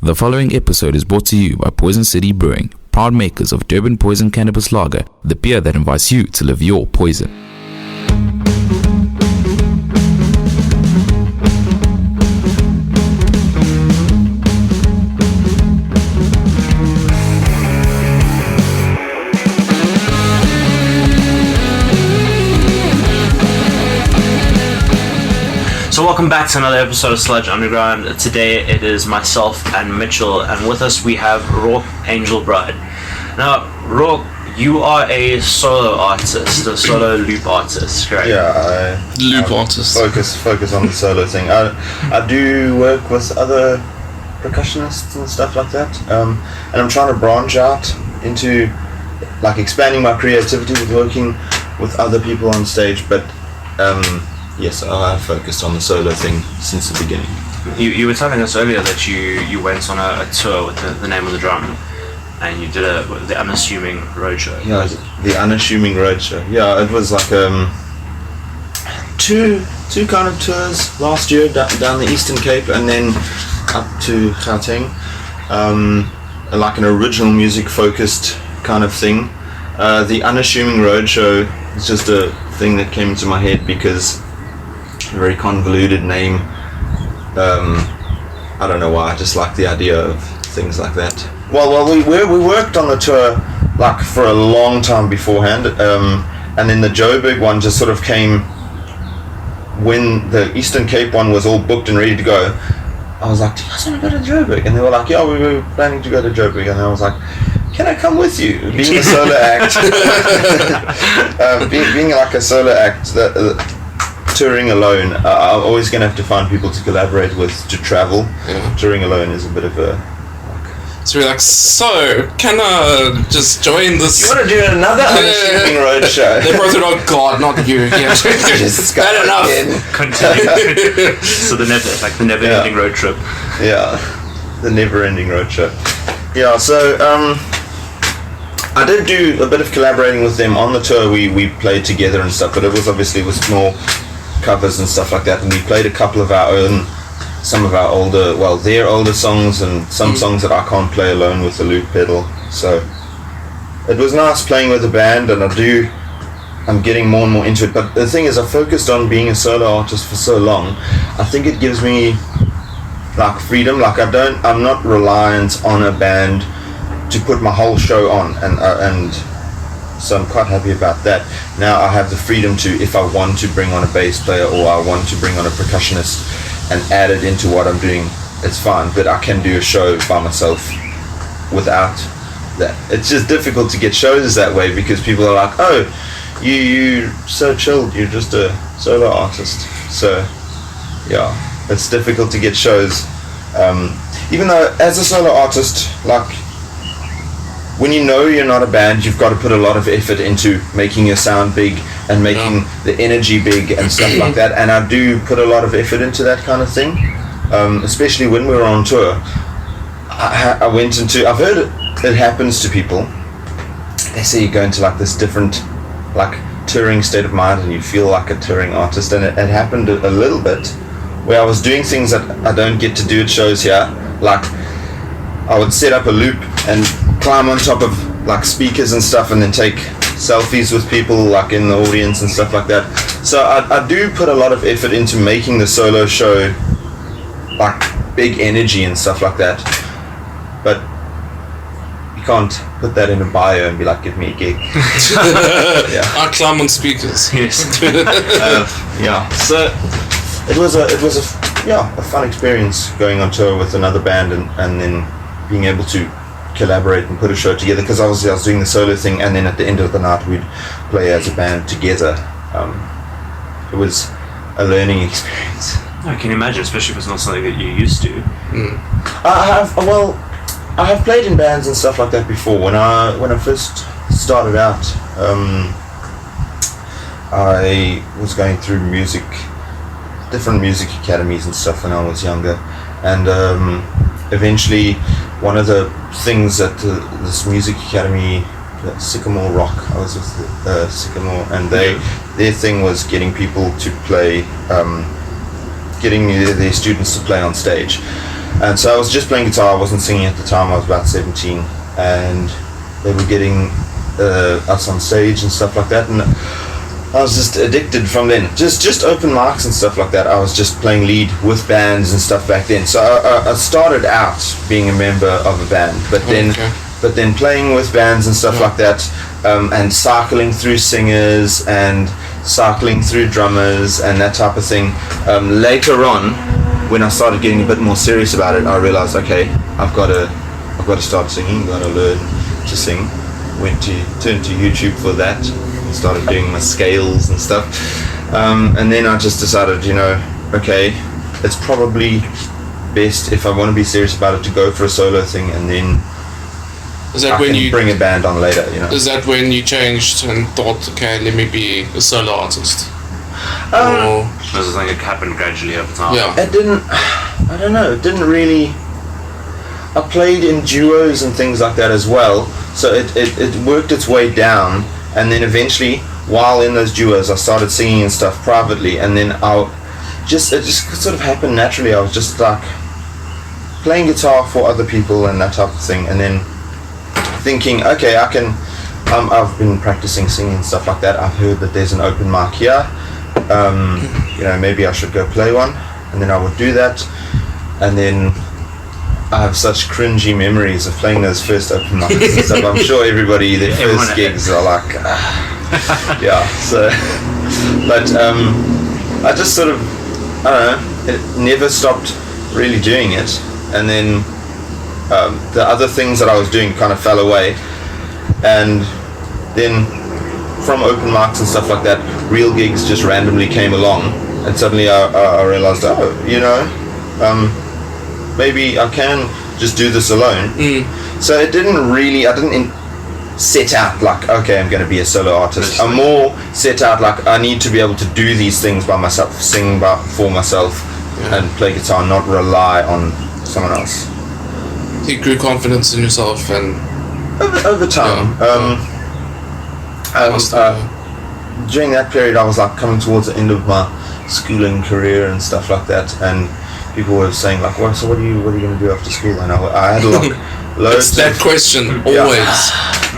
The following episode is brought to you by Poison City Brewing, proud makers of Durban Poison Cannabis Lager, the beer that invites you to live your poison. So welcome back to another episode of Sludge Underground. Today it is myself and Mitchell, and with us we have Roarke, Angelbright. Now, Roarke, you are a solo artist, a solo loop artist, correct? Yeah, loop artist. Focus on the solo thing. I do work with other percussionists and stuff like that, and I'm trying to branch out into like expanding my creativity with working with other people on stage, but yes, I have focused on the solo thing since the beginning. You were telling us earlier that you went on a tour with the Name of the Drum, and you did the Unassuming Roadshow. Yeah, the Unassuming Roadshow. Yeah, it was like two kind of tours last year down the Eastern Cape and then up to Gauteng. Like an original music focused kind of thing. The Unassuming Roadshow is just a thing that came into my head because a very convoluted name. I don't know why, I just like the idea of things like that. Well, we worked on the tour like for a long time beforehand, and then the Joburg one just sort of came when the Eastern Cape one was all booked and ready to go. I was like, do you guys want to go to Joburg? And they were like, yeah, we were planning to go to Joburg. And I was like, can I come with you? Being a solo act, being like a solo act, touring alone, I'm always going to have to find people to collaborate with to travel. Yeah. Touring alone is a bit of a... So we're like, can I just join this? You want to do another Unassuming Road show? They both said, oh God, not you. Yeah. Bad enough. Continue. So the never-ending road trip. Yeah, the never-ending road trip. Yeah, so I did do a bit of collaborating with them on the tour. We played together and stuff, but it was obviously with more covers and stuff like that, and we played a couple of our own, some of our their older songs, and some songs that I can't play alone with the loop pedal. So it was nice playing with the band, and I'm getting more and more into it. But the thing is, I focused on being a solo artist for so long. I think it gives me like freedom. Like I'm not reliant on a band to put my whole show on, and so I'm quite happy about that. Now I have the freedom to, if I want to bring on a bass player or I want to bring on a percussionist and add it into what I'm doing, it's fine, but I can do a show by myself without that. It's just difficult to get shows that way because people are like, oh, you so chilled, you're just a solo artist. So yeah, it's difficult to get shows, even though as a solo artist, like when you know you're not a band, you've got to put a lot of effort into making your sound big and making the energy big and stuff like that. And I do put a lot of effort into that kind of thing, especially when we were on tour. I've heard it happens to people. They say you go into like this different, like touring state of mind and you feel like a touring artist. And it happened a little bit where I was doing things that I don't get to do at shows here. Like I would set up a loop and climb on top of like speakers and stuff and then take selfies with people like in the audience and stuff like that. So I do put a lot of effort into making the solo show like big energy and stuff like that, but you can't put that in a bio and be like, give me a gig. Yeah. I climb on speakers. Yes. Yeah, so it was a fun experience going on tour with another band and then being able to collaborate and put a show together, because obviously I was doing the solo thing and then at the end of the night we'd play as a band together. It was a learning experience. I can imagine, especially if it's not something that you're used to. I have played in bands and stuff like that before. When I first started out, I was going through different music academies and stuff when I was younger, and eventually one of the things at this music academy, Sycamore Rock, I was with Sycamore, and their thing was getting people to play, getting their students to play on stage. And so I was just playing guitar. I wasn't singing at the time. I was about 17, and they were getting us on stage and stuff like that, and I was just addicted from then. Just open mics and stuff like that. I was just playing lead with bands and stuff back then. So I started out being a member of a band, but then playing with bands and stuff like that, and cycling through singers and cycling through drummers and that type of thing. Later on, when I started getting a bit more serious about it, I realized, okay, I've got to start singing. Got to learn to sing. Turned to YouTube for that. Started doing my scales and stuff, and then I just decided, okay, it's probably best if I want to be serious about it to go for a solo thing, and then I can bring a band on later. Is that when you changed and thought, okay, let me be a solo artist? Or was it something that happened gradually over time? Yeah. It didn't. I don't know. It didn't really. I played in duos and things like that as well, so it worked its way down. And then eventually, while in those duos, I started singing and stuff privately, and then it just sort of happened naturally. I was just like playing guitar for other people and that type of thing, and then thinking, okay, I can. I've been practicing singing and stuff like that. I've heard that there's an open mic here. Maybe I should go play one, and then I would do that, and then I have such cringy memories of playing those first open mics and stuff. I'm sure everybody, their first gigs are like, yeah. So, but I just sort of, I don't know, it never stopped really doing it. And then the other things that I was doing kind of fell away. And then from open mics and stuff like that, real gigs just randomly came along. And suddenly I realized, maybe I can just do this alone. So I didn't set out like, okay, I'm going to be a solo artist. I'm more set out like, I need to be able to do these things by myself, sing for myself, and play guitar, not rely on someone else. You grew confidence in yourself, and over time. During that period, I was like coming towards the end of my schooling career and stuff like that, and people were saying like, "Well, so what are you going to do after school?" And I had like loads. It's that question always.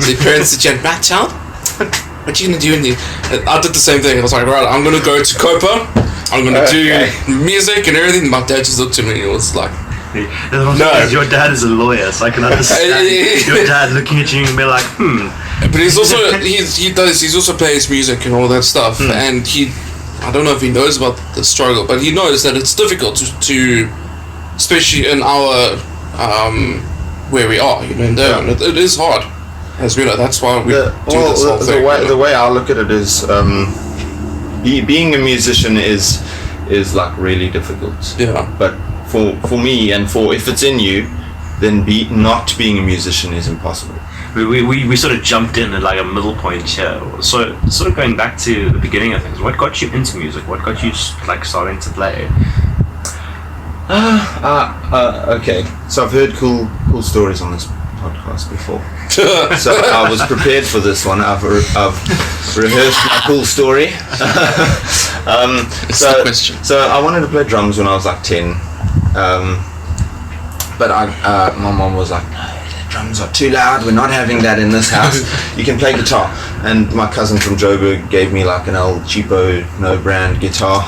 The parents said, "Matt, child, what are you going to do?" I did the same thing. I was like, "Right, I'm going to go to Copa. I'm going to do music and everything." My dad just looked at me and he was like, "No, your dad is a lawyer, so I can understand your dad looking at you and be like, But he's also he also plays music and all that stuff, and I don't know if he knows about the struggle, but he knows that it's difficult to especially in our where we are, in Durban. It is hard, as we know. That's why we do this whole thing. The way I look at it is, being a musician is like really difficult. Yeah. But for me, and if it's in you, then not being a musician is impossible. We sort of jumped in at like a middle point here. So sort of going back to the beginning of things, what got you into music? What got you like starting to play? Okay. So I've heard cool stories on this podcast before. So I was prepared for this one. I've rehearsed my cool story. So I wanted to play drums when I was like 10. But my mom was like, no, the drums are too loud, we're not having that in this house, you can play guitar. And my cousin from Joburg gave me like an old cheapo, no brand guitar.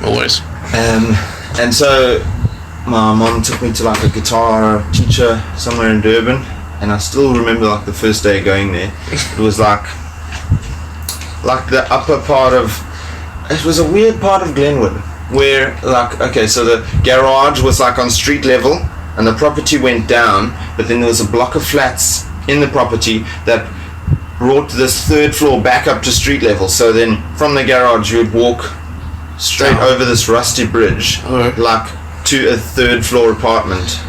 Always. And so my mom took me to like a guitar teacher somewhere in Durban, and I still remember like the first day going there. It was like the upper part of, it was a weird part of Glenwood, where like, okay, so the garage was like on street level and the property went down, but then there was a block of flats in the property that brought this third floor back up to street level. So then from the garage you would walk straight over this rusty bridge, like to a third floor apartment.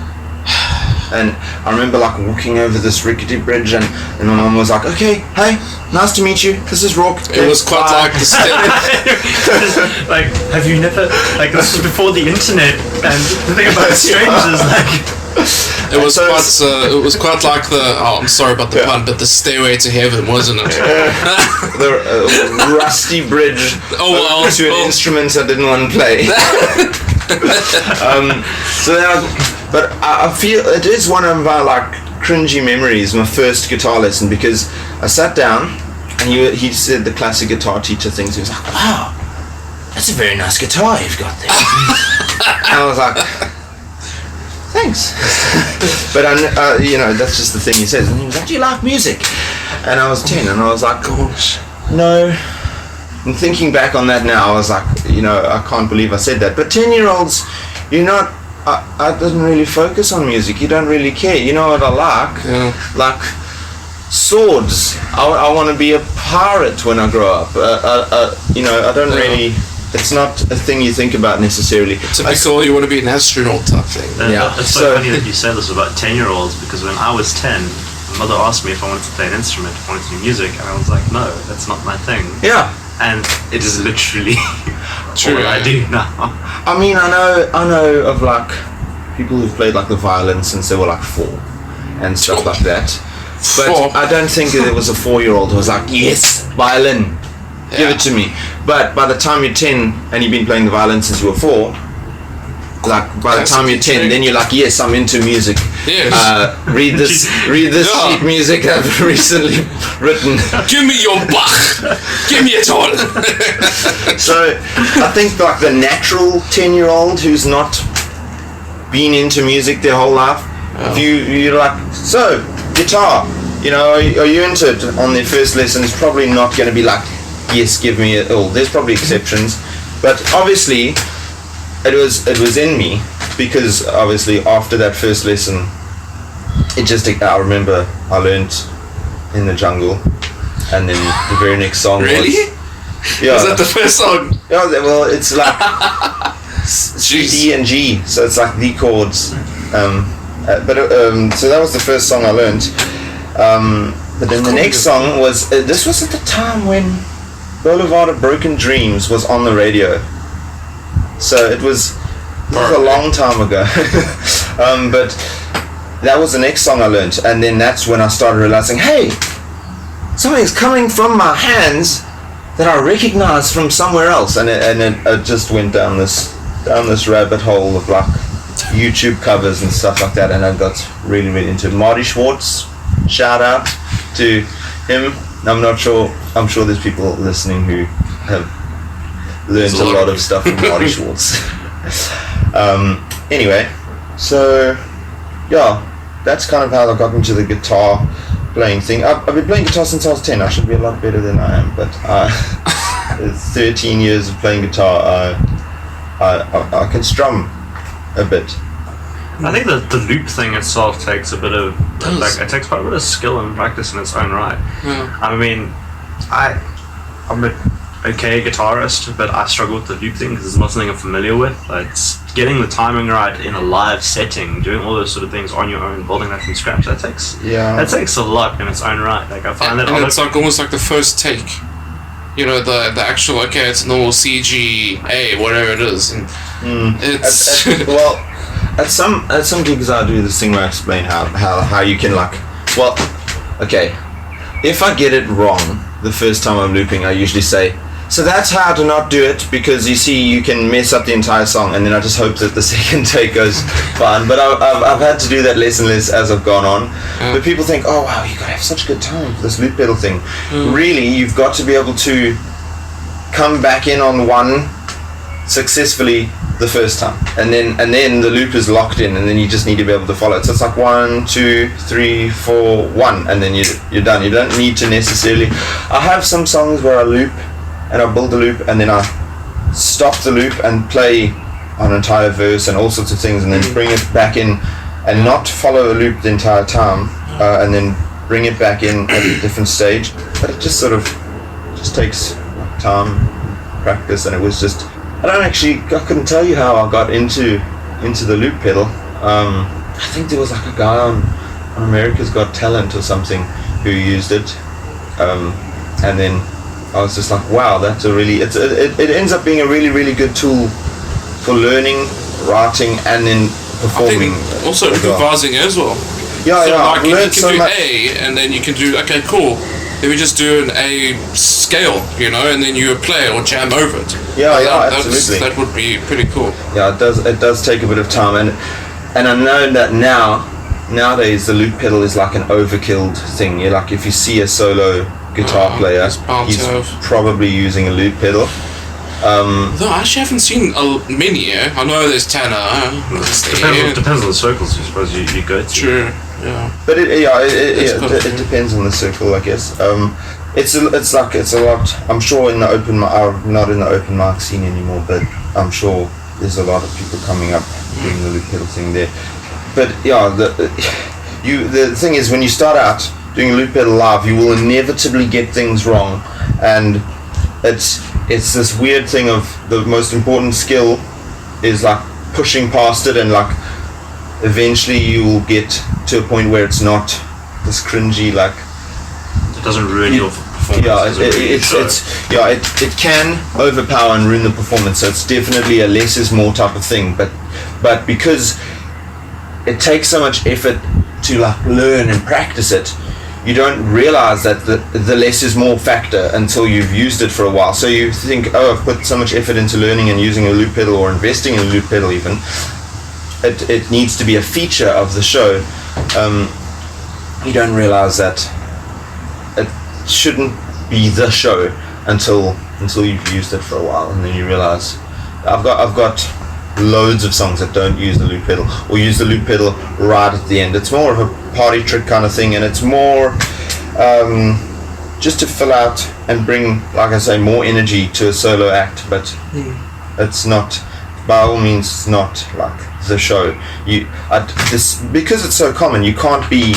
And I remember like walking over this rickety bridge, and my mom was like, okay, hey, nice to meet you, this is Roarke. It was quite like the like, have you never, like, this was before the internet, and the thing about strangers, like, it was quite like the, I'm sorry about the pun, but the stairway to heaven, wasn't it? The rusty bridge to an instrument I didn't want to play. But But I feel it is one of my like cringy memories, my first guitar lesson, because I sat down and he said the classic guitar teacher things. He was like, wow, that's a very nice guitar you've got there. And I was like, thanks. But that's just the thing he says. And he was like, do you like music? And I was 10 and I was like, gosh, no. And thinking back on that now, I was like, I can't believe I said that. But 10-year-olds, you're not, I didn't really focus on music. You don't really care. You know what I like? Yeah. Like swords. I want to be a pirate when I grow up. I don't really, it's not a thing you think about necessarily. Typical, you want to be an astronaut type thing. It's so funny that you say this about 10-year-olds, because when I was 10, my mother asked me if I wanted to play an instrument, if I wanted to do music, and I was like, no, that's not my thing. Yeah. And it is literally True, what I do now. I mean, I know of like people who've played like the violin since they were like 4 and stuff like that. But 4? I don't think there was a 4-year-old who was like, yes, violin, give it to me. But by the time you're 10 and you've been playing the violin since you were 4, like by the time you're 10, then you're like, yes, I'm into music. Yes. Read this sheet music I've recently written. Give me your Bach. Give me it all. So I think like the natural 10-year-old who's not been into music their whole life, if you're like, so guitar, are you into it on their first lesson, is probably not going to be like, yes, give me it all. There's probably exceptions, but obviously it was in me, because obviously after that first lesson, I remember I learned In the Jungle, and then the very next song really? was... Yeah. Was that the first song? Yeah, well, it's like C, D, and G, so it's like the chords. So that was the first song I learned. But then the next song was... this was at the time when Boulevard of Broken Dreams was on the radio. So it was a long time ago. But that was the next song I learned, and then that's when I started realizing, hey, something's coming from my hands that I recognize from somewhere else, and it just went down this rabbit hole of like YouTube covers and stuff like that, and I got really, really into it. Marty Schwartz, shout out to him. I'm sure there's people listening who have learned a lot of stuff from Marty Schwartz. Anyway, so yeah, that's kind of how I got into the guitar playing thing. I've been playing guitar since I was 10. I should be a lot better than I am, but 13 years of playing guitar, I can strum a bit. I think that the loop thing itself takes a bit of it takes quite a bit of skill and practice in its own right. Yeah. I mean, I'm an okay guitarist, but I struggle with the loop thing because it's not something I'm familiar with. It's getting the timing right in a live setting, doing all those sort of things on your own, building that from scratch. That takes a lot in its own right. Like I find that, and it's like almost like the first take. The actual, okay, it's normal CG, A, whatever it is, and it's well. At some gigs I do this thing where I explain how you can okay, if I get it wrong the first time I'm looping, I usually say, so that's how to not do it, because you see you can mess up the entire song, and then I just hope that the second take goes fine. But I've had to do that less and less as I've gone on. But people think, oh wow, you gotta have such a good time for this loop pedal thing. Really, you've got to be able to come back in on one successfully the first time, and then the loop is locked in, and then you just need to be able to follow it. So it's like 1, 2, 3, 4, 1, and then you're done. You don't need to necessarily. I have some songs where I loop and I build the loop, and then I stop the loop and play an entire verse and all sorts of things, and then bring it back in and not follow a loop the entire time, and then bring it back in at a different stage. But it just takes time, practice, and it was just. I couldn't tell you how I got into the loop pedal. I think there was like a guy on America's Got Talent or something who used it, and then I was just like, wow, that's it ends up being a really, really good tool for learning, writing, and then performing. I think also improvising as well. Yeah, so yeah. Like you can do A, and then you can do, okay, cool. Then we just do an A scale, and then you play or jam over it. Yeah, absolutely. That would be pretty cool. Yeah, it does take a bit of time, and and I know that nowadays the loop pedal is like an overkilled thing. You're like, if you see a solo guitar player, he's probably using a loop pedal. Though I actually haven't seen many. I know there's Tanner. Depends on the circles, I suppose you go to. True. Yeah. But it depends on the circle, I guess. It's a lot. I'm sure in the open, I'm not in the open mic scene anymore, but I'm sure there's a lot of people coming up doing the loop pedal thing there. But yeah, the thing is, when you start out doing a loop pedal live, you will inevitably get things wrong, and it's this weird thing of the most important skill is like pushing past it, and like eventually you will get to a point where it's not this cringy, like it doesn't ruin your performance. Yeah, it can overpower and ruin the performance. So it's definitely a less is more type of thing. But because it takes so much effort to like learn and practice it, you don't realize that the less is more factor until you've used it for a while. So you think, oh, I've put so much effort into learning and using a loop pedal, or investing in a loop pedal even. It needs to be a feature of the show. You don't realize that it shouldn't be the show until you've used it for a while, and then you realize I've got loads of songs that don't use the loop pedal, or use the loop pedal right at the end. It's more of a party trick kind of thing, and it's more just to fill out and bring, like I say, more energy to a solo act. But it's not, by all means, it's not like the show. Because it's so common, you can't be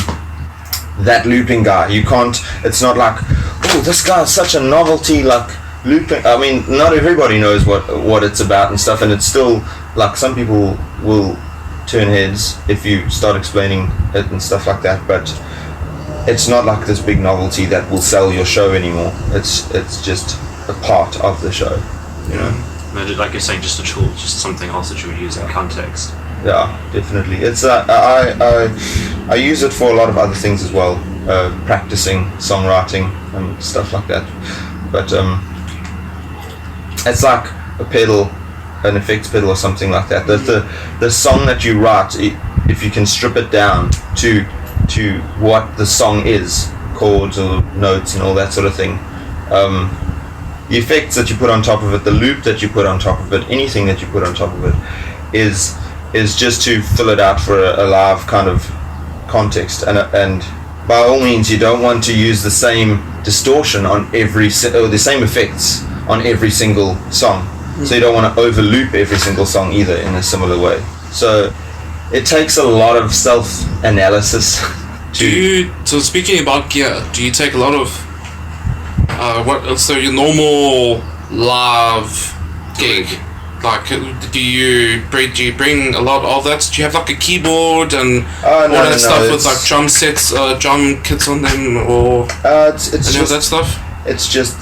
that looping guy. You can't. It's not like, oh, this guy's such a novelty, like looping. I mean, not everybody knows what it's about and stuff, and it's still like some people will turn heads if you start explaining it and stuff like that. But it's not like this big novelty that will sell your show anymore. It's just a part of the show, you know. Like you're saying, just a tool, just something else that you would use in context. Yeah, definitely. It's I use it for a lot of other things as well, practicing songwriting and stuff like that. But it's like a pedal, an effects pedal or something like that. The song that you write, if you can strip it down to what the song is, chords or notes and all that sort of thing. The effects that you put on top of it, the loop that you put on top of it, anything that you put on top of it, is just to fill it out for a live kind of context. And by all means, you don't want to use the same distortion on or the same effects on every single song. So you don't want to overloop every single song either in a similar way. So it takes a lot of self-analysis. So speaking about gear, do you take a lot of so your normal live gig, like do you bring a lot of that? Do you have like a keyboard and all that stuff with like drum sets, drum kits on them, or it's any just of that stuff? It's just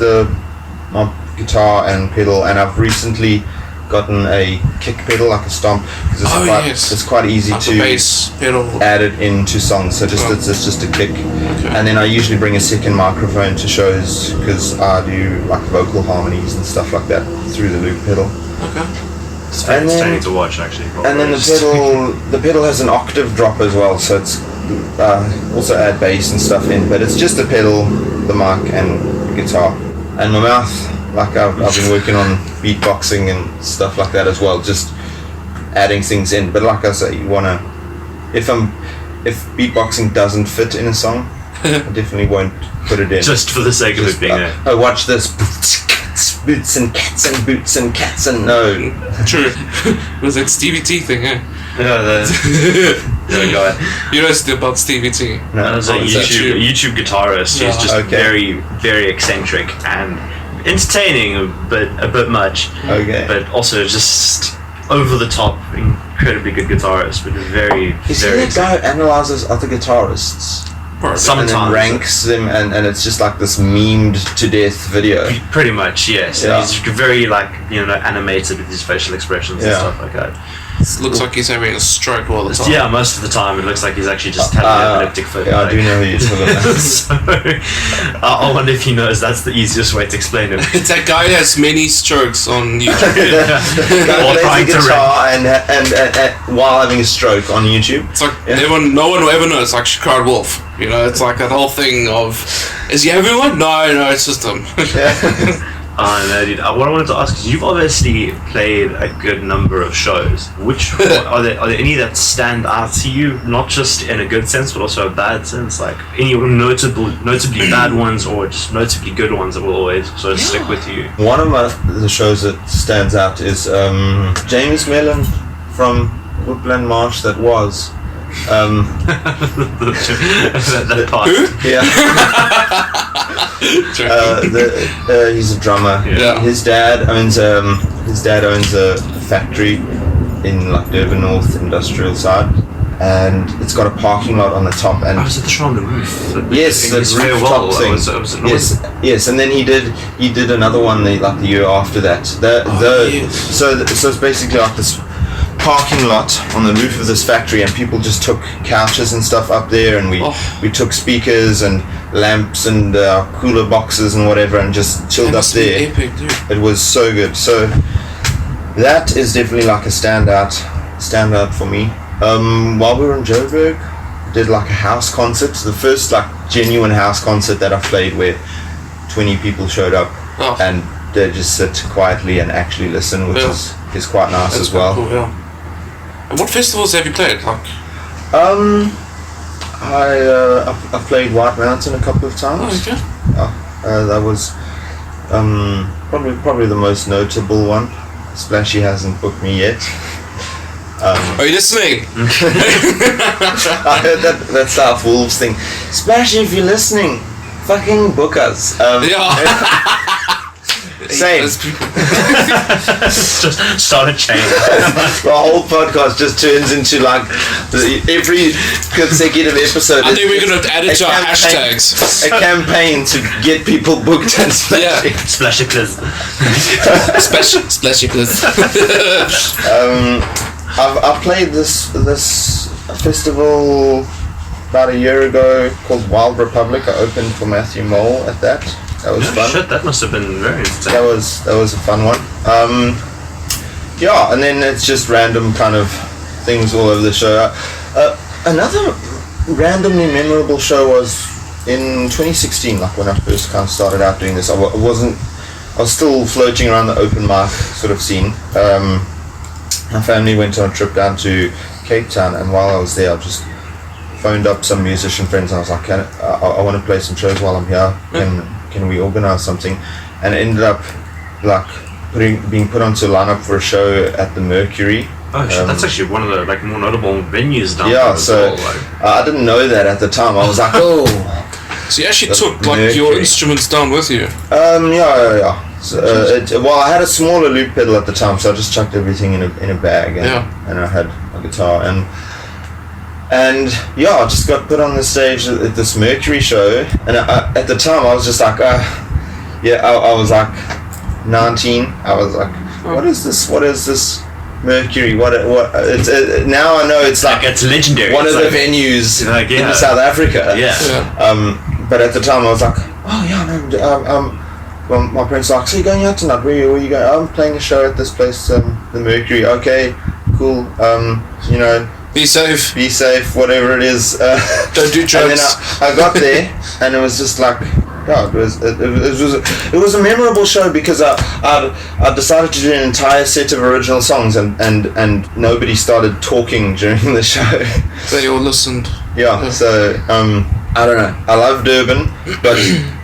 my guitar and pedal, and I've recently gotten a kick pedal, like a stomp, because it's quite easy like to bass pedal. Add it into songs. So it's just a kick. Okay. And then I usually bring a second microphone to shows, because I do like vocal harmonies and stuff like that through the loop pedal. Okay. It's very entertaining to watch, actually. And then the pedal has an octave drop as well, so it's also add bass and stuff in, but it's just the pedal, the mic, and the guitar, and my mouth. Like I've been working on beatboxing and stuff like that as well, just adding things in. But like I say, you wanna, if beatboxing doesn't fit in a song, I definitely won't put it in. Just for the sake of it being there. Oh, watch this. Boots and cats and boots and cats and no. True. It was that Stevie T thing, eh? Yeah, go ahead. You know still about Stevie T? No, there's a YouTube guitarist. He's just very, very eccentric and entertaining, a bit much. Okay. But also just over the top, incredibly good guitarist, but very, Is very. Is he that guy who analyzes other guitarists? Sometimes. And then ranks them, and it's just like this memed to death video. Pretty much, yes. Yeah. And he's very animated with his facial expressions and stuff like that. looks like he's having a stroke all the time. Yeah, most of the time it looks like he's actually just having an epileptic fit. Yeah, I do know who you're talking about. So, I wonder if he knows that's the easiest way to explain it. That guy has many strokes on YouTube. Or Plays trying the to guitar and while having a stroke on YouTube. It's like no one will ever know. It's like she cried wolf. You know, it's like that whole thing of, is he having one? No, it's just him. No, dude. What I wanted to ask is, you've obviously played a good number of shows. Which are there any that stand out to you? Not just in a good sense, but also a bad sense. Like any notably bad ones, or just notably good ones that will always sort of stick with you. One of the shows that stands out is James Mellon from Woodland Marsh. That was. that part. Yeah. He's a drummer. Yeah. His dad owns a factory in like Durban North industrial side, and it's got a parking lot on the top. And is it the show on the roof? Yes, the rooftop thing. Yes, and then he did another one the year after that. So it's basically like this parking lot on the roof of this factory, and people just took couches and stuff up there, and we took speakers and lamps and cooler boxes and whatever, and just chilled up there. Epic, dude. It was so good. So that is definitely like a standout for me. While we were in Joburg, did like a house concert, the first like genuine house concert that I played, where 20 people showed up and they just sit quietly and actually listen, which is quite nice. That's as well. Cool, yeah. And what festivals have you played? Like, I played White Mountain a couple of times. Oh, okay. That was probably the most notable one. Splashy hasn't booked me yet. Are you listening? I heard that South Wolves thing. Splashy, if you're listening, fucking book us. Same. Just start a chain. The whole podcast just turns into like every consecutive episode. I think we're going to add it to our hashtags. A campaign to get people booked and splashy. Splashy please. Splashy please. I played this festival about a year ago called Wild Republic. I opened for Matthew Mole at that. That was fun. Shit, that must have been very interesting. That was a fun one. And then it's just random kind of things all over the show. Another randomly memorable show was in 2016, like when I first kind of started out doing this. I was still floating around the open mic sort of scene. My family went on a trip down to Cape Town, and while I was there, I just phoned up some musician friends, and I was like, I want to play some shows while I'm here. Can we organize something? And it ended up like being put onto a lineup for a show at the Mercury. Oh shit, that's actually one of the like more notable venues down there. Yeah, so I didn't know that at the time. I was like, So you actually took like your instruments down with you? Yeah. So, I had a smaller loop pedal at the time, so I just chucked everything in a bag, and I had a guitar, and I just got put on the stage at this Mercury show, and at the time I was just like, I was like 19. I was like, what is this Mercury? What? It's now I know it's like it's legendary. One of the venues in South Africa. Yeah. But at the time I was like, well, my parents were like, so you're going out tonight? Where are you going? I'm playing a show at this place, the Mercury. Okay, cool. Be safe, whatever it is. Don't do drugs. And then I got there, and it was just like, it was a memorable show because I decided to do an entire set of original songs, and nobody started talking during the show. They all listened. Yeah. So I don't know. I love Durban,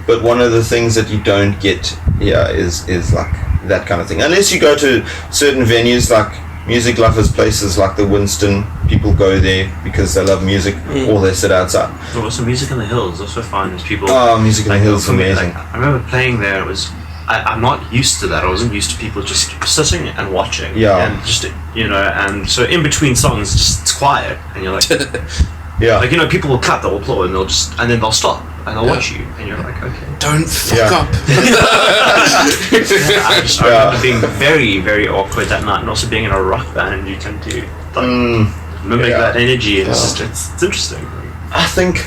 but one of the things that you don't get is like that kind of thing. Unless you go to certain venues like music lovers places like the Winston, people go there because they love music, or they sit outside. Well, also Music in the Hills, also fine. There's people. Oh, Music in the Hills is amazing. I remember playing there. It was. I'm not used to that. I wasn't used to people just sitting and watching. Yeah. And just and so in between songs, just it's quiet, and you're like. Yeah. Like, people will clap, they'll applaud, and then they'll stop and they'll watch you, and you're like, okay. Don't fuck up. I remember being very, very awkward that night, and also being in a rock band, and you tend to mimic that energy, and it's interesting. I think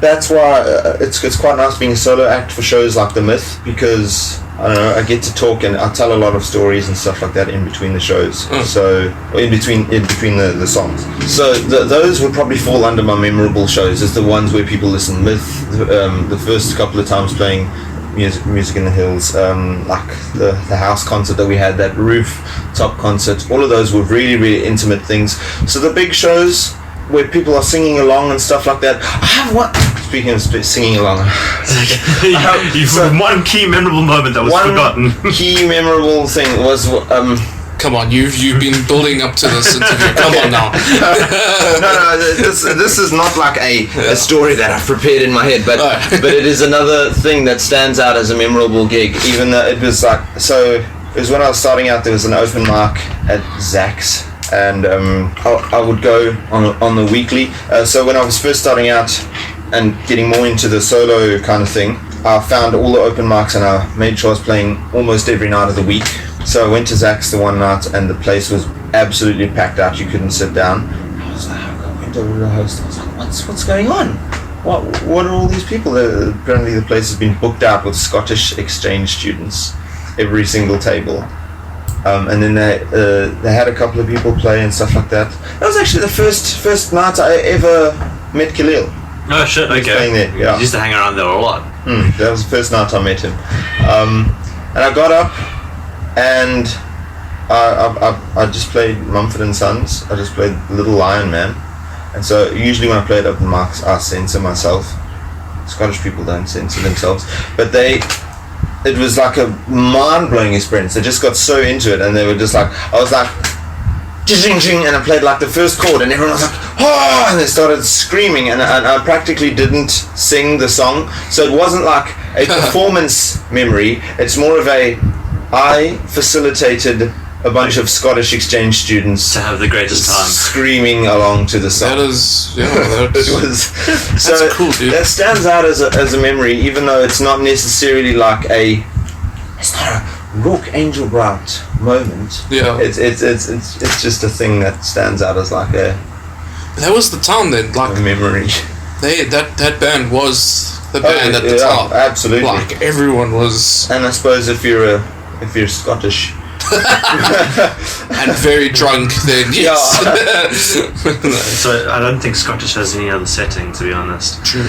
that's why it's quite nice being a solo act for shows like The Myth, because I don't know, I get to talk and I tell a lot of stories and stuff like that in between the shows. So in between the songs. So those would probably fall under my memorable shows, as the ones where people listen. Myth, the first couple of times playing Music in the Hills, like the house concert that we had, that rooftop concert. All of those were really, really intimate things. So the big shows where people are singing along and stuff like that. I have one. Speaking of singing along, one key memorable moment that was forgotten. Key memorable thing was Come on, you've been building up to this interview. Come on now. No, this is not like a story that I've prepared in my head, but it is another thing that stands out as a memorable gig. Even though it was like, so it was when I was starting out. There was an open mic at Zach's, and I would go on the weekly. So when I was first starting out and getting more into the solo kind of thing, I found all the open mics and I made sure I was playing almost every night of the week. So I went to Zach's the one night and the place was absolutely packed out. You couldn't sit down. I was like, I went over to the host. I was like, what's going on? What are all these people? Apparently the place has been booked out with Scottish exchange students, every single table. And then they had a couple of people play and stuff like that. That was actually the first night I ever met Khalil. Oh shit! Okay. There, yeah. You used to hang around there a lot. That was the first night I met him, and I got up, and I just played Mumford & Sons. I just played Little Lion Man, and so usually when I played open mics, I censor myself. Scottish people don't censor themselves, but it was like a mind-blowing experience. They just got so into it, and they were just like, I was like, ching ching, and I played like the first chord, and everyone was like, oh, and they started screaming, and I practically didn't sing the song. So it wasn't like a performance memory. It's more of I facilitated a bunch of Scottish exchange students to have the greatest time screaming along to the song. It was so cool, dude. That stands out as a memory, even though it's not necessarily like it's not a Roarke Angelbright moment. Yeah. It's just a thing that stands out as like a. That was the town then, like a memory. That band was the band at the top. Absolutely. Like everyone was. And I suppose if you're Scottish. And very drunk then, yes. Yeah. So I don't think Scottish has any other setting, to be honest. True.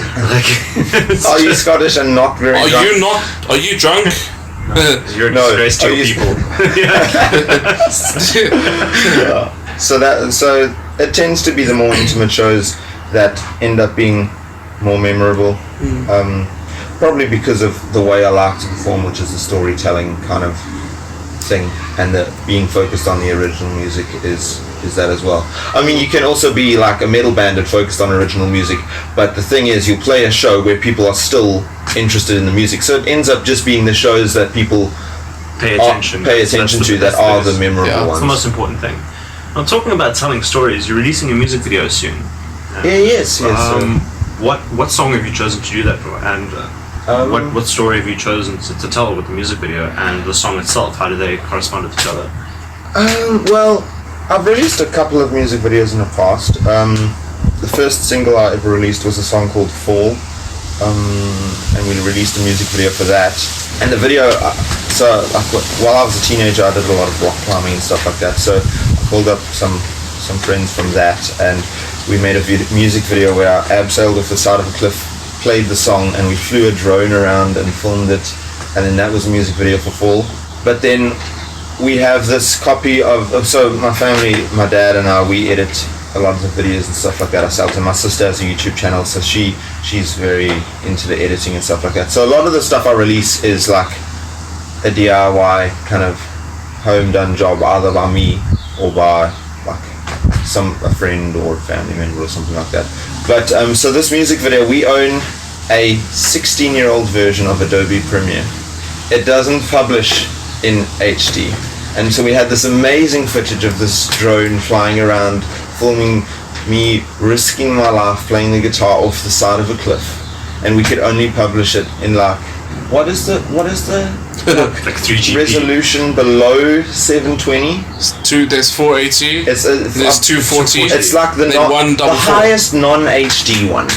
Are you Scottish and not very drunk? Are you drunk? You're a disgrace to your people. So it tends to be the more intimate shows that end up being more memorable. Probably because of the way I like to perform, which is the storytelling kind of thing, and the being focused on the original music is that as well. I mean, you can also be like a metal band and focused on original music, but the thing is, you play a show where people are still interested in the music, so it ends up just being the shows that people pay attention to that are the memorable ones. It's the most important thing. Now, talking about telling stories, you're releasing a music video soon. Yes. What song have you chosen to do that for, and what story have you chosen to tell with the music video and the song itself? How do they correspond with each other? Well, I've released a couple of music videos in the past. The first single I ever released was a song called Fall, and we released a music video for that. And the video, while I was a teenager, I did a lot of rock climbing and stuff like that, so I called up some friends from that, and we made a music video where I abseiled off the side of a cliff, played the song, and we flew a drone around and filmed it, and then that was a music video for Fall. But then we have this copy of so my family, my dad and I, we edit a lot of the videos and stuff like that ourselves, and my sister has a YouTube channel, so she's very into the editing and stuff like that. So a lot of the stuff I release is like a DIY kind of home done job, either by me or by like a friend or a family member or something like that. But so this music video, we own a 16-year-old version of Adobe Premiere. It doesn't publish in HD, and so we had this amazing footage of this drone flying around, filming me risking my life playing the guitar off the side of a cliff, and we could only publish it in like what is the like 3GP resolution below 720? There's 480. There's 240. It's like the highest non-HD one.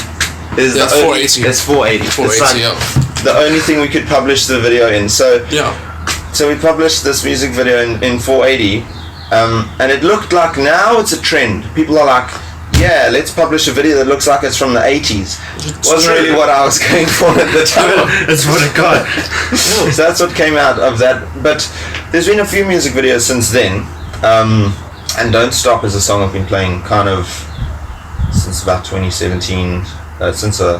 Is that's 480. It's 480. 480. It's like the only thing we could publish the video in. So we published this music video in 480, and it looked like now it's a trend. People are like, yeah, let's publish a video that looks like it's from the 80s. Wasn't really what I was going for at the time. That's what it got. So that's what came out of that. But there's been a few music videos since then. And Don't Stop is a song I've been playing kind of since about 2017, since I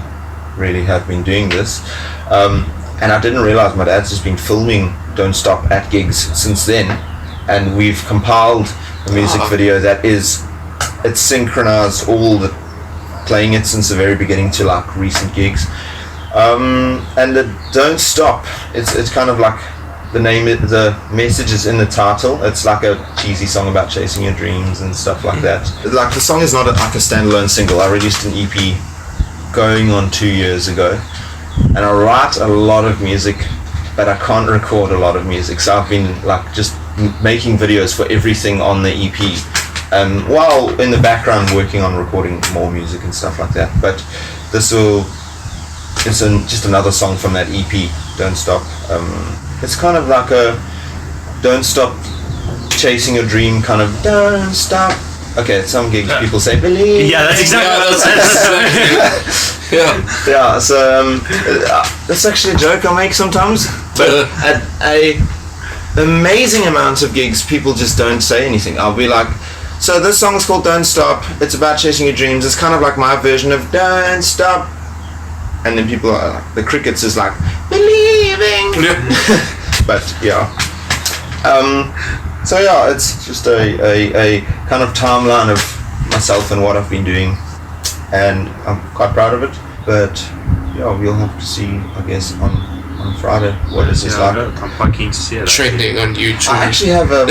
really have been doing this. And I didn't realize my dad's just been filming Don't Stop at gigs since then. And we've compiled a music video that it's synchronized all the playing it since the very beginning to like recent gigs. And the Don't Stop, it's kind of like the message is in the title. It's like a cheesy song about chasing your dreams and stuff like that. Like the song is not like a standalone single. I released an EP going on 2 years ago, and I write a lot of music, but I can't record a lot of music. So I've been like just making videos for everything on the EP, while in the background working on recording more music and stuff like that. But it's just another song from that EP, Don't Stop. It's kind of like a don't stop chasing your dream, kind of don't stop. Okay, at some gigs people say believe. Yeah, that's exactly what I was saying. Yeah, so that's actually a joke I make sometimes. But at a amazing amounts of gigs, people just don't say anything. I'll be like, so this song's called Don't Stop. It's about chasing your dreams. It's kind of like my version of Don't Stop. And then people are like, the crickets is like, believing. But yeah. So yeah, it's just a kind of timeline of myself and what I've been doing. And I'm quite proud of it. But yeah, we'll have to see, I guess, on Friday what this is like. I'm quite keen to see it. Trending on YouTube. I actually have a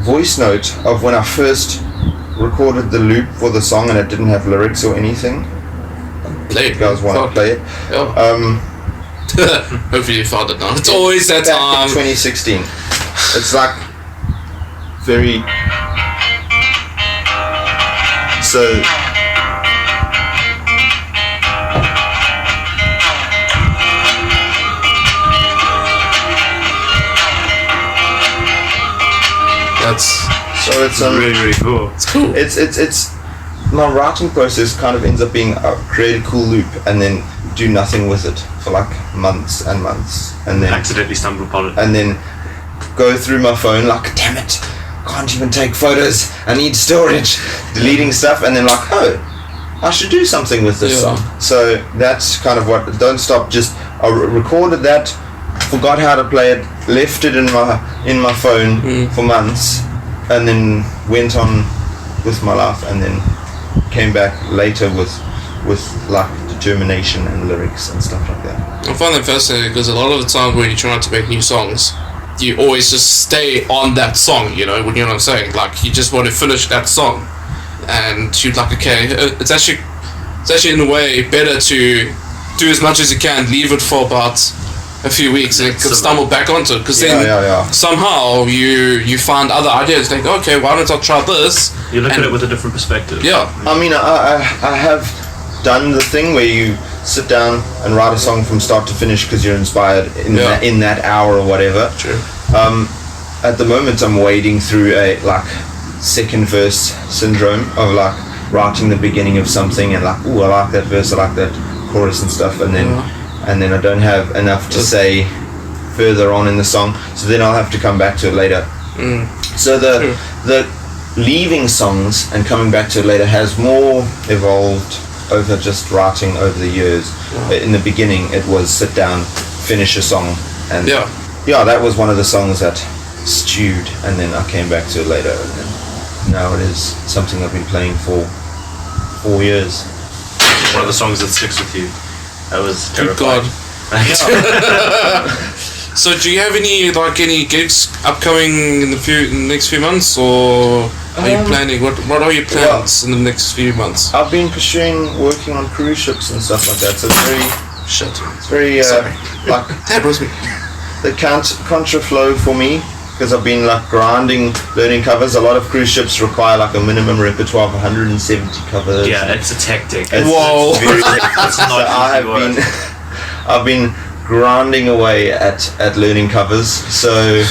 voice note of when I first recorded the loop for the song and it didn't have lyrics or anything. Play it. You guys want to play it? Yeah. Hopefully you found it now. It's always that back time. in 2016. It's like very. So. So it's really cool. It's cool. It's my writing process kind of ends up being create a cool loop and then do nothing with it for like months and months, and then accidentally stumble upon it, and then go through my phone like, damn it, can't even take photos, I need storage, deleting stuff, and then like, oh, I should do something with this song. So that's kind of what Don't Stop. Just I recorded that, forgot how to play it, left it in my phone for months, and then went on with my life, and then came back later with like determination and lyrics and stuff like that. I find that fascinating because a lot of the time when you're trying to make new songs, you always just stay on that song, you know what I'm saying? Like, you just want to finish that song, and you're like, okay, it's actually in a way better to do as much as you can, leave it for about a few weeks, and can stumble back onto it, because then somehow you find other ideas, think, okay, why don't I try this? You look at it with a different perspective. Yeah. I mean, I have done the thing where you sit down and write a song from start to finish because you're inspired in that hour or whatever. True. At the moment, I'm wading through a like second verse syndrome of like writing the beginning of something and like, ooh, I like that verse, I like that chorus and stuff, and then I don't have enough to say further on in the song, so then I'll have to come back to it later. So the leaving songs and coming back to it later has more evolved over just writing over the years. In the beginning, it was sit down, finish a song, and that was one of the songs that stewed, and then I came back to it later, and then now it is something I've been playing for 4 years. One of the songs that sticks with you. That was Good God. So do you have any gigs upcoming in the next few months, or are you planning? What are your plans in the next few months? I've been working on cruise ships and stuff like that. So it's very Shit. It's very like That was me. the contraflow for me, because I've been like grinding, learning covers. A lot of cruise ships require like a minimum repertoire of 170 covers. Yeah, it's a tactic. Whoa. It's very hectic. It's not So easy work. I've been grinding away at learning covers. So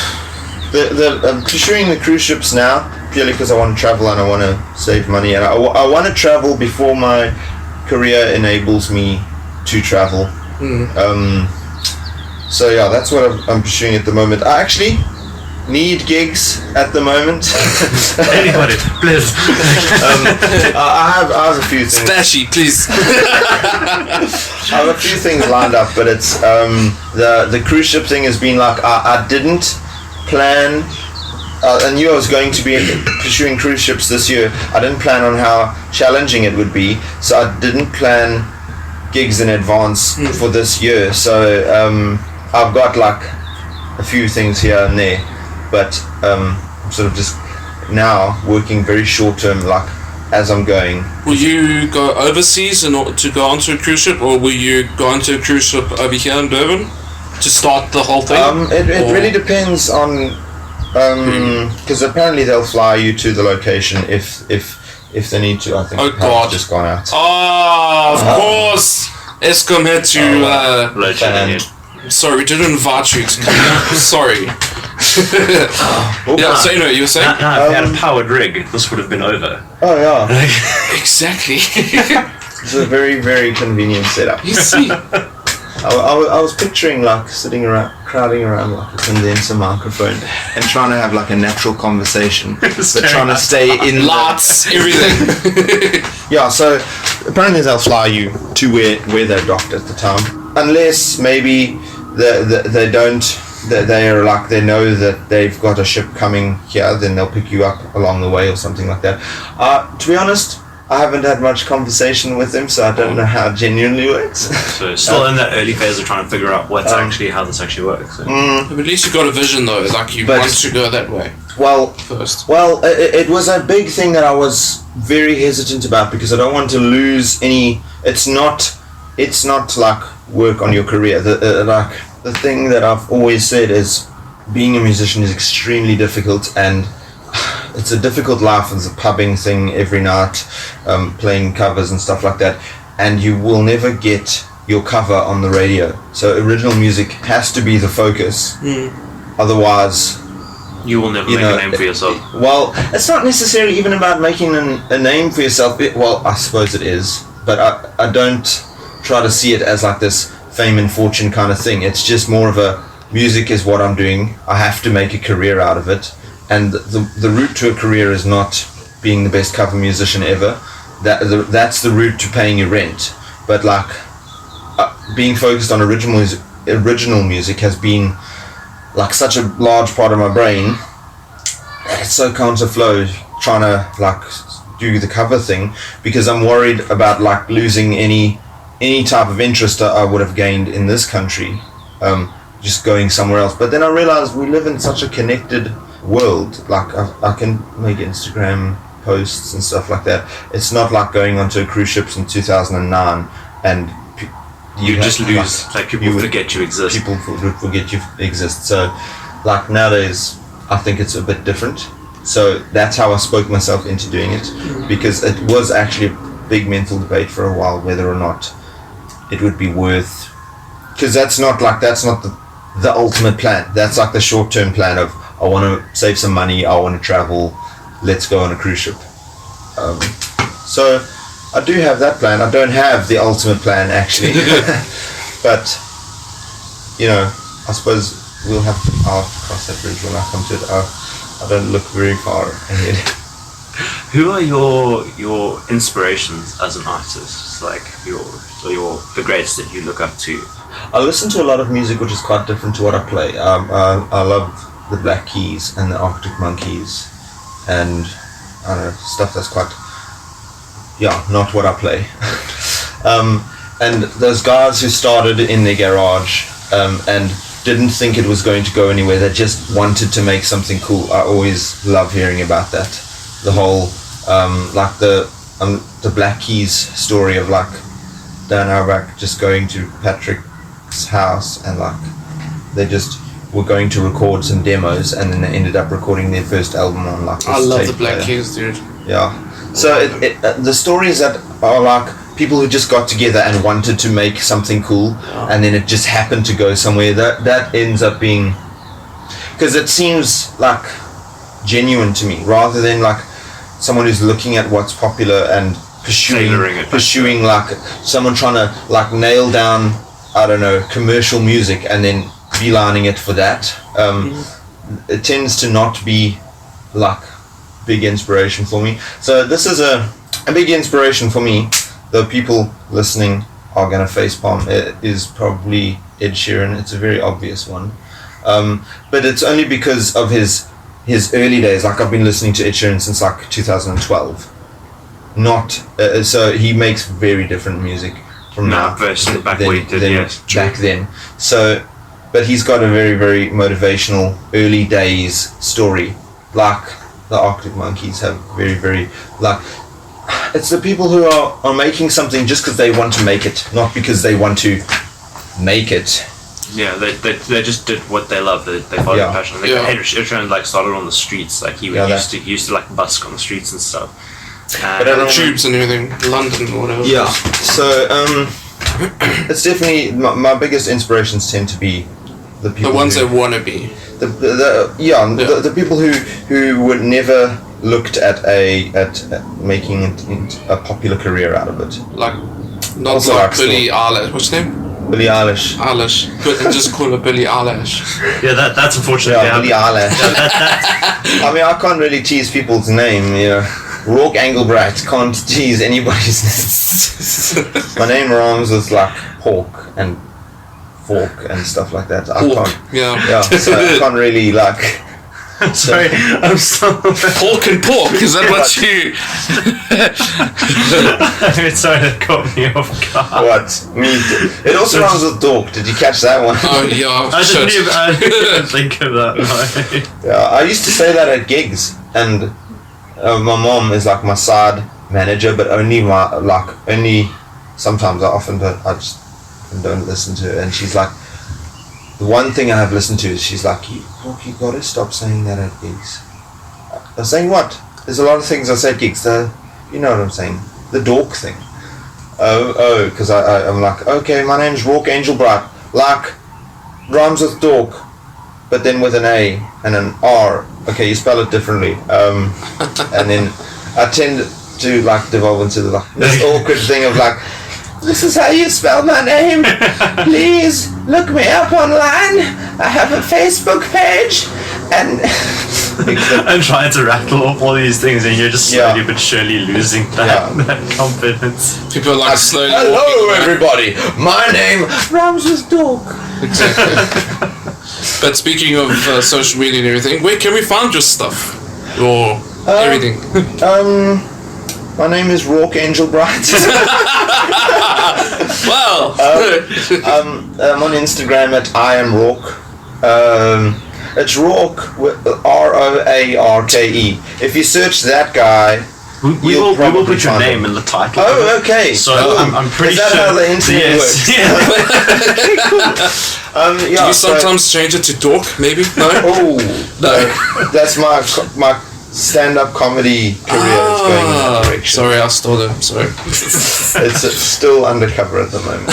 I'm pursuing the cruise ships now purely because I want to travel and I want to save money, and I want to travel before my career enables me to travel. So yeah, that's what I'm pursuing at the moment. I actually need gigs at the moment. Anybody, please. I have a few things. Stashy, please. I have a few things lined up, but it's the cruise ship thing has been like I didn't plan. I knew I was going to be pursuing cruise ships this year. I didn't plan on how challenging it would be, so I didn't plan gigs in advance for this year. So I've got like a few things here and there, but I'm sort of just now working very short term, like as I'm going. Will you go overseas in order to go onto a cruise ship, or will you go onto a cruise ship over here in Durban to start the whole thing? It really depends on because apparently they'll fly you to the location if they need to. I think Oh the God! power's just gone out. Oh, of course. Eskom had to. Load shedding it. Sorry, we didn't invite you to come here. Sorry. Yeah. So anyway, you were saying? Now, if you had a powered rig, this would have been over. Oh yeah, Exactly. it's a very very convenient setup. You see. I was picturing like sitting around, crowding around like a condenser microphone and trying to have like a natural conversation, but trying to stay in Lots, everything. Yeah, so apparently they'll fly you to where they're docked at the time, unless maybe they don't. They are like they know that they've got a ship coming here, then they'll pick you up along the way or something like that. To be honest, I haven't had much conversation with them, so I don't know how it genuinely works. So still in that early phase of trying to figure out what's actually how this actually works. So. But at least you got a vision though, like you But- want to go that way Well, first. it was a big thing that I was very hesitant about because I don't want to lose any. It's not like work on your career. The thing that I've always said is being a musician is extremely difficult, and it's a difficult life. It's a pubbing thing every night, playing covers and stuff like that, and you will never get your cover on the radio. So original music has to be the focus. Otherwise, You will never you make know, a name for yourself. well, it's not necessarily even about making a name for yourself. Well, I suppose it is, but I don't try to see it as like this fame and fortune kind of thing. It's just more of a music is what I'm doing. I have to make a career out of it, and the route to a career is not being the best cover musician ever. That's the route to paying your rent. But like being focused on original music has been like such a large part of my brain. It's so counterflow trying to like do the cover thing because I'm worried about like losing any type of interest that I would have gained in this country, just going somewhere else. But then I realized we live in such a connected world. Like I can make Instagram posts and stuff like that. It's not like going onto cruise ships in 2009 and You just lose. Like people forget you exist. People forget you exist. So, like nowadays, I think it's a bit different. So that's how I spoke myself into doing it, because it was actually a big mental debate for a while whether or not it would be worth. Because that's not the ultimate plan. That's like the short-term plan of I want to save some money. I want to travel. Let's go on a cruise ship. So. I do have that plan. I don't have the ultimate plan actually, but you know, I suppose I'll cross that bridge when I come to it. I don't look very far ahead. Who are your inspirations as an artist? Like the greats that you look up to? I listen to a lot of music which is quite different to what I play. I love the Black Keys and the Arctic Monkeys, and I don't know, stuff that's quite. Yeah, not what I play. And those guys who started in their garage and didn't think it was going to go anywhere, they just wanted to make something cool. I always love hearing about that. the whole like the Black Keys story of like Dan Auerbach just going to Patrick's house and like they just were going to record some demos and then they ended up recording their first album on like this I love tape the Black player. Keys, dude. Yeah. So the stories that are like people who just got together and wanted to make something cool, and then it just happened to go somewhere. That ends up being, because it seems like genuine to me, rather than like someone who's looking at what's popular and pursuing like someone trying to like nail down, I don't know, commercial music and then beelining it for that. It tends to not be like big inspiration for me. So this is a big inspiration for me. The people listening are gonna facepalm. It is probably Ed Sheeran. It's a very obvious one, but it's only because of his early days. Like I've been listening to Ed Sheeran since like 2012. Not so he makes very different music from now versus back when he did, yes, back then. So, but he's got a very very motivational early days story, like the Arctic Monkeys have very very like. It's the people who are making something just because they want to make it, not because they want to make it. Yeah, they just did what they love. They followed their passion. Like, Ed Sheeran like started on the streets. Like he used to like busk on the streets and stuff. But the tubes and everything, London or whatever. Yeah. So it's definitely my biggest inspirations tend to be the people. The ones that wanna be. The people who would never looked at making it a popular career out of it. Like, not Also like Axel. Billie Eilish. What's her name? Billie Eilish. Eilish. But just call her Billie Eilish. Yeah, that's unfortunate. Yeah, Billie Eilish. I mean, I can't really tease people's name, you know. Roarke Angelbright can't tease anybody's name. My name rhymes with like pork and fork and stuff like that. I can't. Yeah, so I can't really like. Sorry, I'm so. Pork and pork. Is that what you? Sorry, that caught me off guard. What? Me? It also rhymes with dog. Did you catch that one? Oh yeah. I didn't even think of that. No. Yeah, I used to say that at gigs, and my mom is like my side manager, but only sometimes. I just don't listen to her, and she's like. The one thing I have listened to is she's like, you gotta stop saying that at gigs. I'm saying what? There's a lot of things I say at gigs. You know what I'm saying? The dork thing. Because I'm like, okay, my name's Roarke Angelbright. Like, rhymes with dork, but then with an A and an R. Okay, you spell it differently. And then I tend to like devolve into this awkward thing of like, this is how you spell my name. Please look me up online. I have a Facebook page, and I'm trying to rattle off all these things, and you're just slowly but surely losing that confidence. People are like slowly. Hello, everybody. My name rhymes with dog. Exactly. But speaking of social media and everything, where can we find your stuff or everything? My name is Roarke Angelbright. Well, I'm on Instagram at I am Roarke. It's Roarke with Roarke. If you search that guy, we will put your name in the title. Oh, okay. So I'm pretty sure. Is that how the internet works? Yeah. Okay, cool. do you sometimes change it to dork? Maybe no. Oh no, that's my stand-up comedy career is going in that direction. Sorry, I stole it. Sorry. It's still undercover at the moment.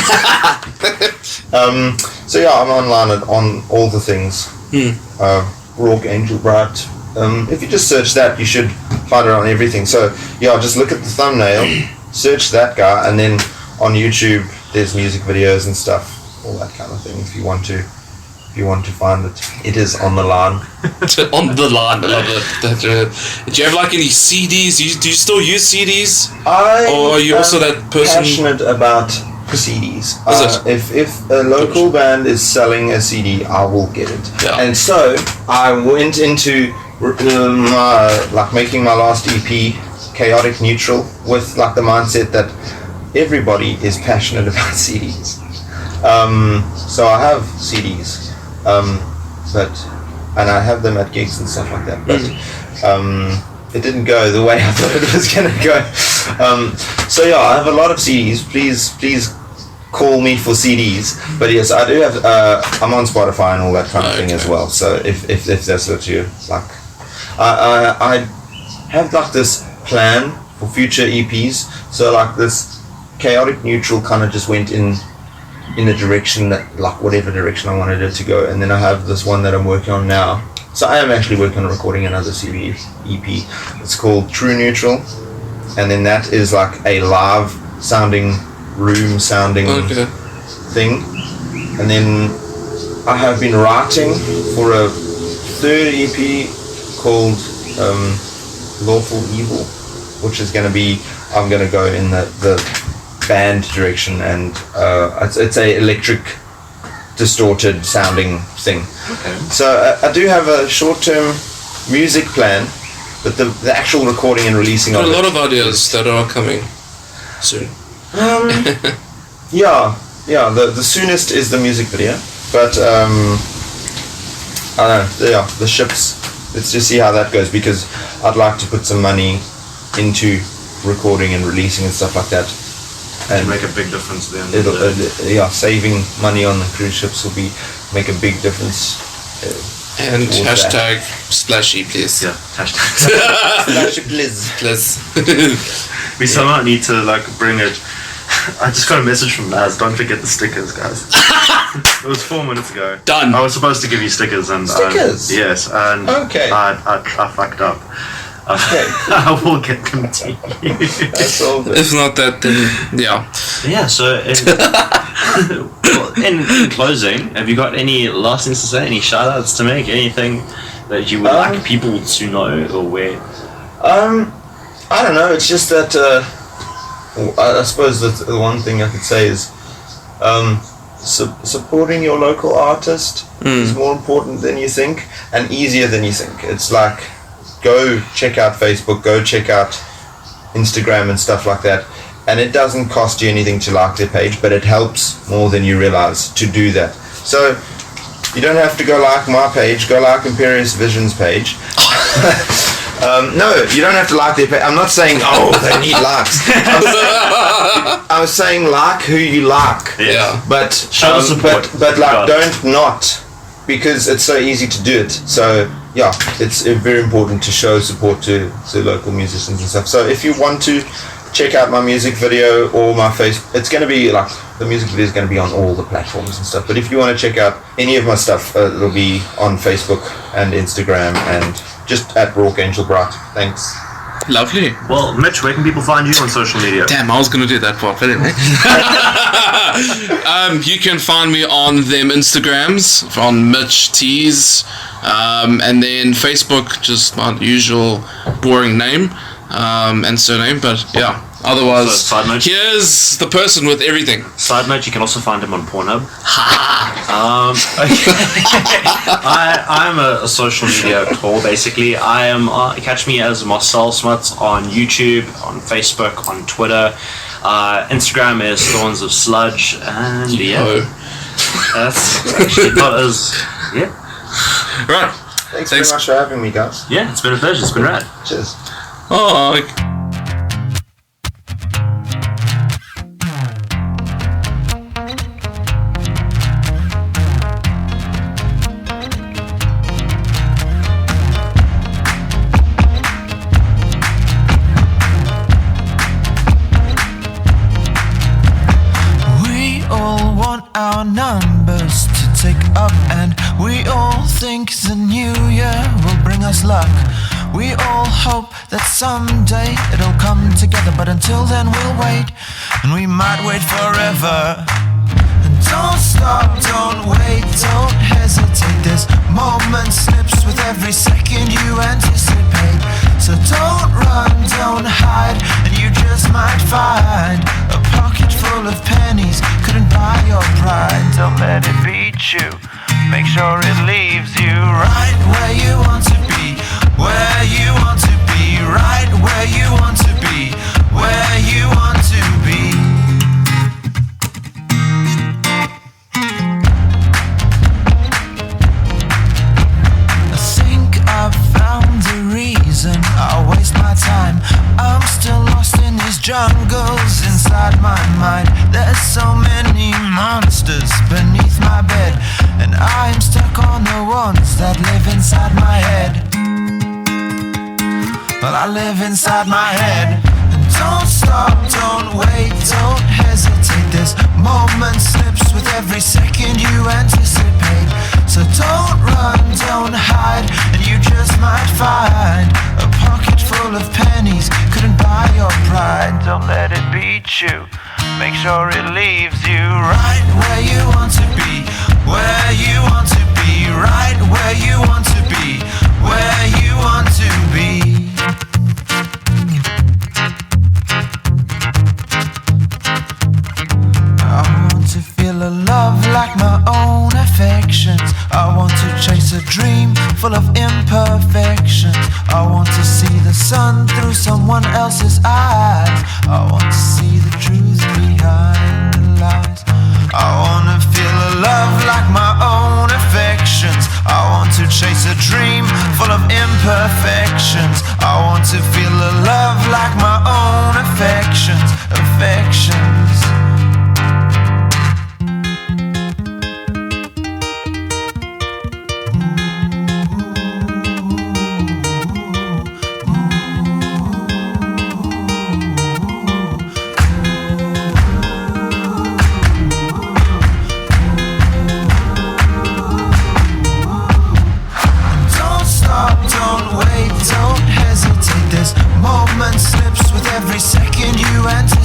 So yeah, I'm online on all the things. Roarke Angelbright. If you just search that, you should find it on everything. So yeah, just look at the thumbnail, search that guy, and then on YouTube there's music videos and stuff, all that kind of thing. If you want to find it, it is on the line. On the line, I love it. Do you have like any CDs? Do you still use CDs? Or are you also that person? Passionate about CDs. Is it? If a local band is selling a CD, I will get it. Yeah. And so I went into making my last EP, Chaotic Neutral, with like the mindset that everybody is passionate about CDs. So I have CDs, and I have them at gigs and stuff like that. But it didn't go the way I thought it was going to go. So yeah, I have a lot of CDs. Please call me for CDs. But yes, I do have. I'm on Spotify and all that kind of thing as well. So if that's what you like, I have like this plan for future EPs. So like this Chaotic Neutral kind of just went in the direction that, like, whatever direction I wanted it to go, and then I have this one that I'm working on now. So I am actually working on recording another EP. It's called True Neutral, and then that is like a live sounding, room sounding thing. And then I have been writing for a third EP called Lawful Evil, which is going to be, I'm going to go in the band direction, and it's a electric distorted sounding thing. Okay. So I do have a short-term music plan, but the actual recording and releasing of a lot of ideas that are coming soon. Yeah, the soonest is the music video, but I don't know, yeah, the ships, let's just see how that goes, because I'd like to put some money into recording and releasing and stuff like that. And make a big difference then. Saving money on the cruise ships will make a big difference. And hashtag splashy, please. Yeah, hashtag splashy, please. We somehow need to like bring it. I just got a message from Naz. Don't forget the stickers, guys. It was 4 minutes ago. Done. I was supposed to give you stickers, and stickers. Yes, and okay. I fucked up. Okay. I will get them to you. That's all good. If not that, then yeah. Yeah. So, in closing, have you got any last things to say? Any shout outs to make? Anything that you would like people to know or where? I don't know. It's just that I suppose that the one thing I could say is supporting your local artist is more important than you think and easier than you think. It's like, go check out Facebook, go check out Instagram and stuff like that, and it doesn't cost you anything to like their page, but it helps more than you realize to do that. So you don't have to go like my page, go like Imperious Vision's page. No, you don't have to like their page. I'm not saying, they need likes. I was saying like who you like. Yeah. But show support. But like, don't not, because it's so easy to do it. So yeah, it's very important to show support to local musicians and stuff. So if you want to check out my music video or my face, it's going to be like, the music video is going to be on all the platforms and stuff. But if you want to check out any of my stuff, it'll be on Facebook and Instagram and just at Roarke Angelbright. Thanks. Lovely. Well, Mitch, where can people find you on social media? Damn, I was going to do that part, but anyway. You can find me on them Instagrams, on Mitch Tees, and then Facebook, just my usual boring name and surname, but yeah. Otherwise, so, here's the person with everything. Side note, you can also find him on Pornhub. I'm a social media troll, basically. I am catch me as Marcel Smuts on YouTube, on Facebook, on Twitter. Instagram is Thorns of Sludge, and that's actually not as Right. Thanks very much for having me, guys. Yeah, it's been a pleasure. It's been rad. Cheers. Oh. Our numbers to take up, and we all think the new year will bring us luck. We all hope that someday it'll come together, but until then we'll wait, and we might wait forever. And don't stop, don't wait, don't hesitate. There's moment slips with every second you anticipate. So don't run, don't hide, and you just might find a pocket full of pennies couldn't buy your pride. Don't let it beat you, make sure it leaves you right where you want to be, where you want to be, right where you want to be, where you want to be. I think I've found the reason I waste inside my head. And don't stop, don't wait, don't hesitate. This moment slips with every second you anticipate. So don't run, don't hide, and you just might find a pocket full of pennies couldn't buy your pride. Don't let it beat you, make sure it leaves you right where you want to be, where you want to be, right where you want to be, where you want to be. I want to feel a love like my own affections. I want to chase a dream full of imperfections. I want to see the sun through someone else's eyes. I want to see the truth behind the lies. I want to feel a love like my own affections. I want to chase a dream full of imperfections. I want to feel a love like my own affections, affections. Moment slips with every second you anticipate.